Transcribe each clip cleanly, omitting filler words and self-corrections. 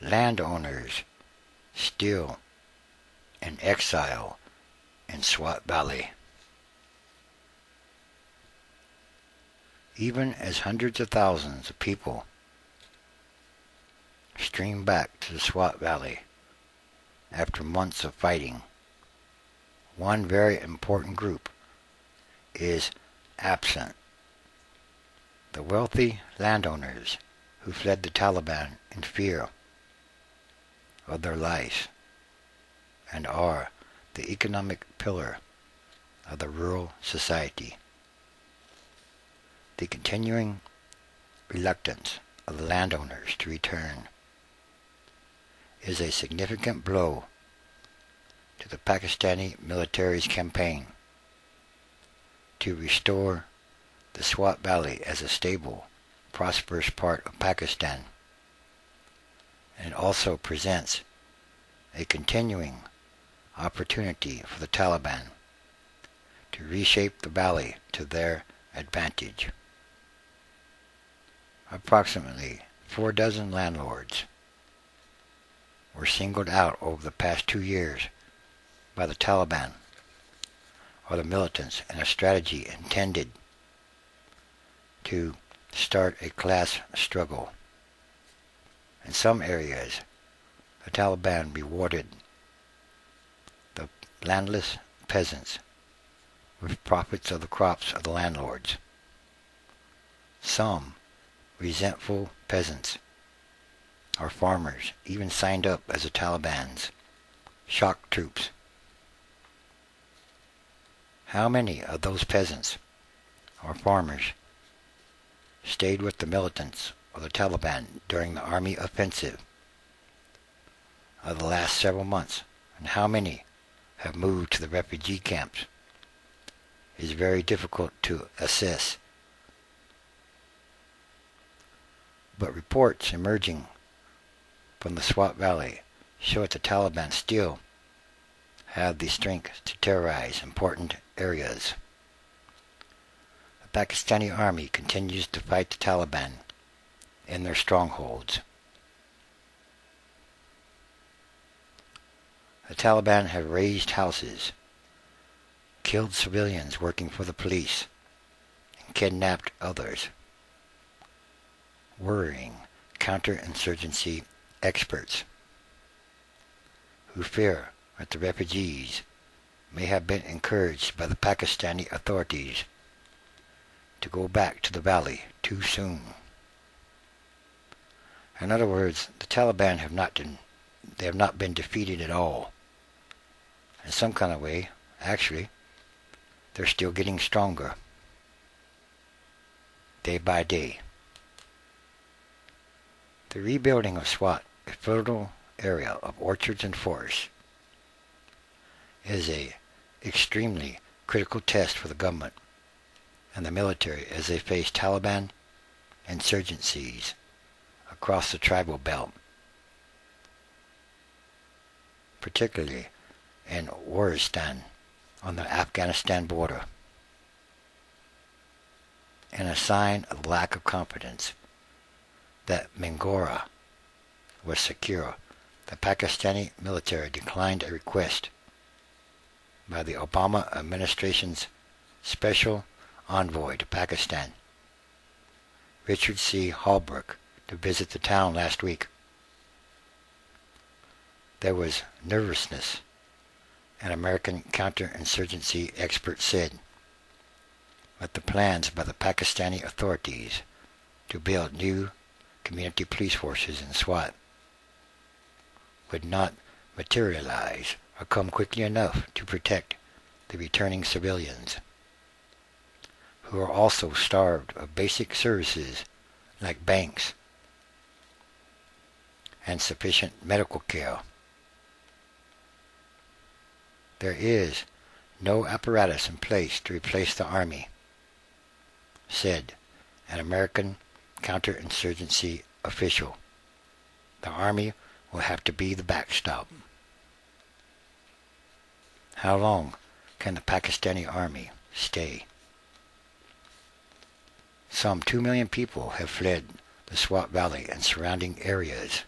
landowners still in exile in Swat Valley. Even as hundreds of thousands of people stream back to the Swat Valley after months of fighting, one very important group is absent. The wealthy landowners who fled the Taliban in fear of their lives and are the economic pillar of the rural society. The continuing reluctance of the landowners to return is a significant blow to the Pakistani military's campaign to restore the Swat Valley as a stable, prosperous part of Pakistan, and also presents a continuing opportunity for the Taliban to reshape the valley to their advantage. Approximately 4 dozen landlords were singled out over the past 2 years by the Taliban or the militants in a strategy intended to start a class struggle. In some areas, the Taliban rewarded the landless peasants with profits of the crops of the landlords. Some resentful peasants or farmers even signed up as the Taliban's shock troops. How many of those peasants or farmers stayed with the militants or the Taliban during the army offensive of the last several months, and how many have moved to the refugee camps, is very difficult to assess. But reports emerging from the Swat Valley show that the Taliban still have the strength to terrorize important areas. The Pakistani army continues to fight the Taliban in their strongholds. The Taliban have razed houses, killed civilians working for the police, and kidnapped others, worrying counterinsurgency experts who fear that the refugees may have been encouraged by the Pakistani authorities to go back to the valley too soon. In other words, the Taliban have not been defeated at all. In some kind of way, actually, they're still getting stronger, day by day. The rebuilding of Swat, a fertile area of orchards and forests, is a extremely critical test for the government and the military as they face Taliban insurgencies across the tribal belt, particularly in Waziristan on the Afghanistan border. In a sign of lack of confidence that Mingora was secure, the Pakistani military declined a request by the Obama administration's special envoy to Pakistan, Richard C. Holbrooke, to visit the town last week. There was nervousness, an American counterinsurgency expert said, at the plans by the Pakistani authorities to build new community police forces in Swat would not materialize or come quickly enough to protect the returning civilians, who are also starved of basic services like banks and sufficient medical care. There is no apparatus in place to replace the army, said an American counterinsurgency official. The army will have to be the backstop. How long can the Pakistani army stay? Some 2 million people have fled the Swat Valley and surrounding areas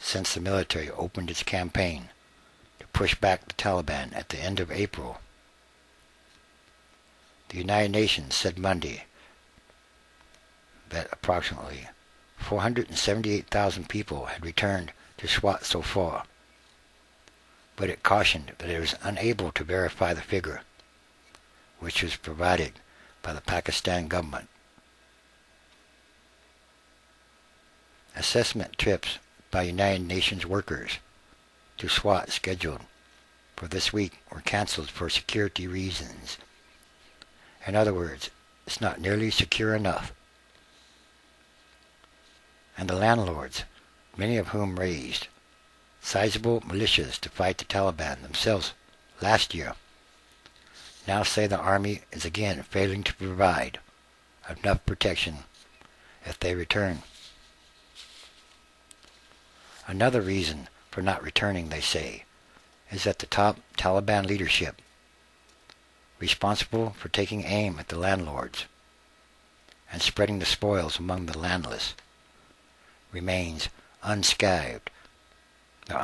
since the military opened its campaign to push back the Taliban at the end of April. The United Nations said Monday that approximately 478,000 people had returned to Swat so far, but it cautioned that it was unable to verify the figure, which was provided by the Pakistan government. Assessment trips by United Nations workers to Swat scheduled for this week were cancelled for security reasons. In other words, it's not nearly secure enough. And the landlords, many of whom raised sizable militias to fight the Taliban themselves last year, now say the army is again failing to provide enough protection if they return. Another reason for not returning, they say, is that the top Taliban leadership, responsible for taking aim at the landlords and spreading the spoils among the landless, remains unscathed. In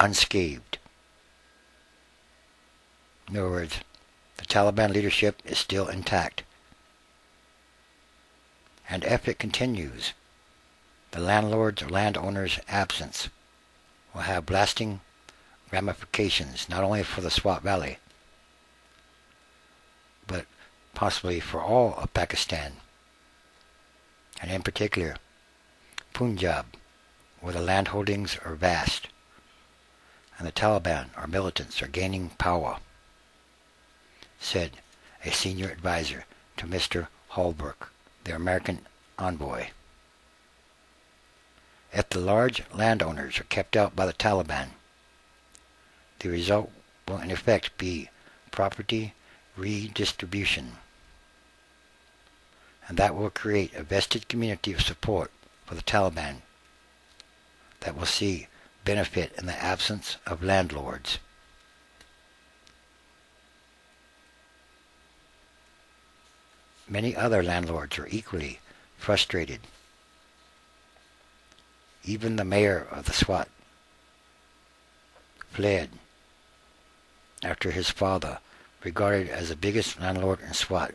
other words, the Taliban leadership is still intact. And if it continues, the landlords' or landowners' absence will have lasting ramifications not only for the Swat Valley, but possibly for all of Pakistan, and in particular Punjab, where the land holdings are vast and the Taliban or militants are gaining power, said a senior advisor to Mr. Holbrooke, the American envoy. If the large landowners are kept out by the Taliban, the result will in effect be property redistribution, and that will create a vested community of support for the Taliban that will see benefit in the absence of landlords. Many other landlords are equally frustrated. Even the mayor of the Swat fled after his father, regarded as the biggest landlord in Swat,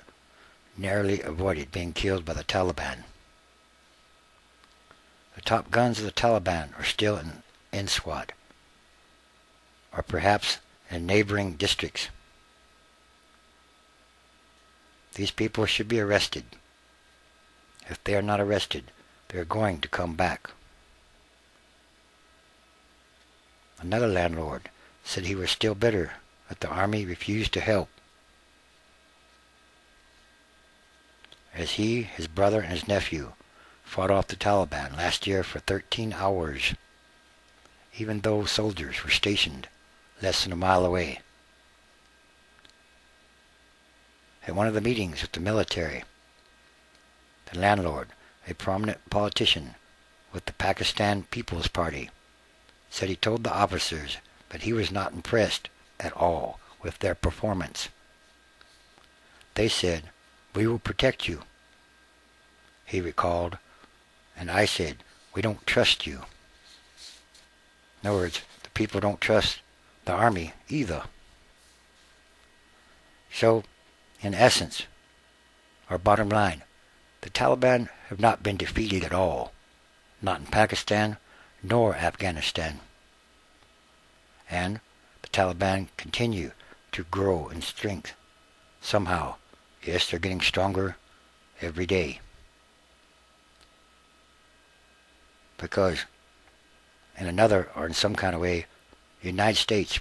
narrowly avoided being killed by the Taliban. The top guns of the Taliban are still in Swat, or perhaps in neighboring districts. These people should be arrested. If they are not arrested, they are going to come back. Another landlord said he was still bitter that the army refused to help, as he, his brother, and his nephew fought off the Taliban last year for 13 hours, even though soldiers were stationed less than a mile away. At one of the meetings with the military, the landlord, a prominent politician with the Pakistan People's Party, said he told the officers that he was not impressed at all with their performance. They said, "We will protect you," he recalled, and I said, "We don't trust you." In other words, the people don't trust the army either. So, in essence, or bottom line, the Taliban have not been defeated at all, not in Pakistan nor Afghanistan. And the Taliban continue to grow in strength. Somehow, yes, they're getting stronger every day. Because in another or in some kind of way, the United States,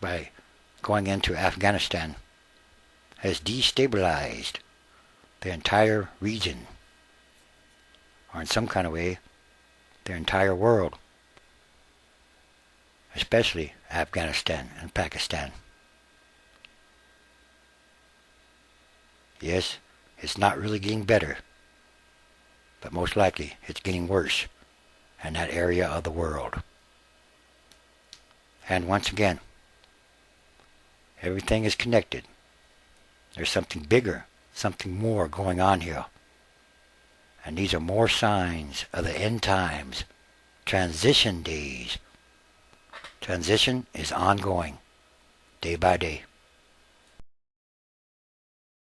by going into Afghanistan, has destabilized the entire region, or in some kind of way, the entire world, especially Afghanistan and Pakistan. Yes, it's not really getting better, but most likely it's getting worse in that area of the world. And once again, everything is connected. There's something bigger, something more going on here. And these are more signs of the end times transition days. Transition is ongoing, day by day.